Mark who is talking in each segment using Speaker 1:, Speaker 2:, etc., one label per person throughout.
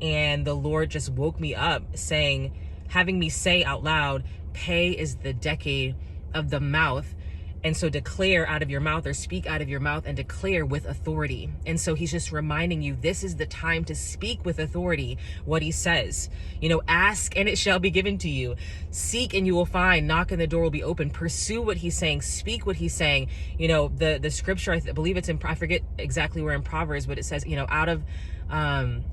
Speaker 1: And the Lord just woke me up having me say out loud, pay is the decade of the mouth. And so declare out of your mouth, or speak out of your mouth and declare with authority. And so he's just reminding you, this is the time to speak with authority what he says. Ask and it shall be given to you. Seek and you will find. Knock and the door will be open. Pursue what he's saying. Speak what he's saying. The scripture, I believe it's I forget exactly where in Proverbs, but it says, out of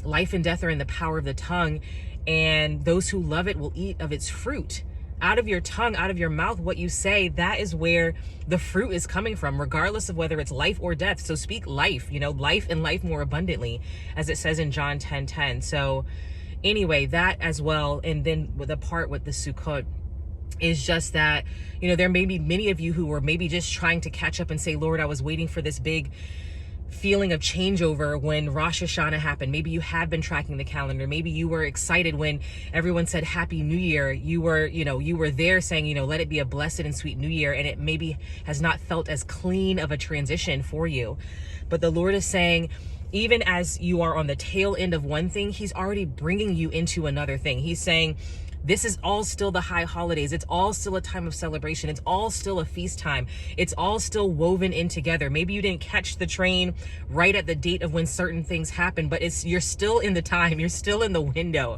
Speaker 1: life and death are in the power of the tongue, and those who love it will eat of its fruit. Out of your tongue, out of your mouth, what you say, that is where the fruit is coming from, regardless of whether it's life or death. So speak life, life and life more abundantly, as it says in John 10:10. So anyway, that as well. And then with the part with the Sukkot is just that, there may be many of you who were maybe just trying to catch up and say, Lord, I was waiting for this big feeling of changeover when Rosh Hashanah happened. Maybe you have been tracking the calendar. Maybe you were excited when everyone said Happy New Year. You were there saying, let it be a blessed and sweet New Year. And it maybe has not felt as clean of a transition for you. But the Lord is saying, even as you are on the tail end of one thing, he's already bringing you into another thing. He's saying, this is all still the high holidays. It's all still a time of celebration. It's all still a feast time. It's all still woven in together. Maybe you didn't catch the train right at the date of when certain things happen, but you're still in the time. You're still in the window.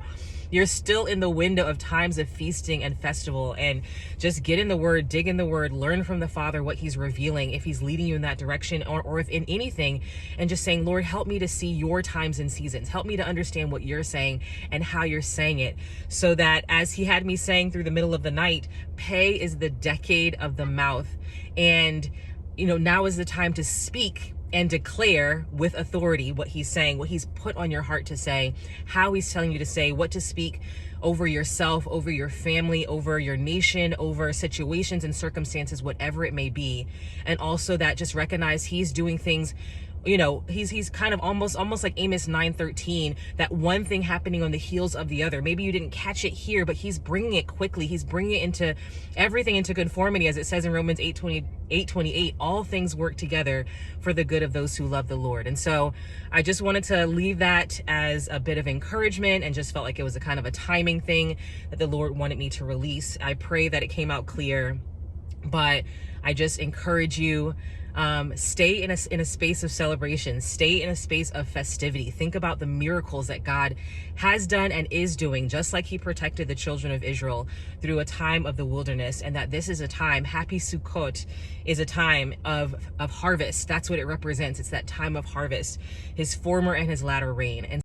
Speaker 1: You're still in the window of times of feasting and festival. And just get in the word, dig in the word, learn from the Father what he's revealing, if he's leading you in that direction, or if in anything, and just saying, Lord, help me to see your times and seasons. Help me to understand what you're saying and how you're saying it, so that, as he had me saying through the middle of the night, pay is the decade of the mouth. And now is the time to speak and declare with authority what he's saying, what he's put on your heart to say, how he's telling you to say, what to speak over yourself, over your family, over your nation, over situations and circumstances, whatever it may be. And also that just recognize he's doing things, he's kind of almost like Amos 9:13, that one thing happening on the heels of the other. Maybe you didn't catch it here, but he's bringing it quickly. He's bringing it into everything into conformity, as it says in Romans 8:28, all things work together for the good of those who love the Lord. And so I just wanted to leave that as a bit of encouragement, and just felt like it was a kind of a timing thing that the Lord wanted me to release. I pray that it came out clear, but I just encourage you, stay in a space of celebration, stay in a space of festivity. Think about the miracles that God has done and is doing, just like he protected the children of Israel through a time of the wilderness, and that this is a time, Happy Sukkot is a time of harvest. That's what it represents. It's that time of harvest, his former and his latter rain. And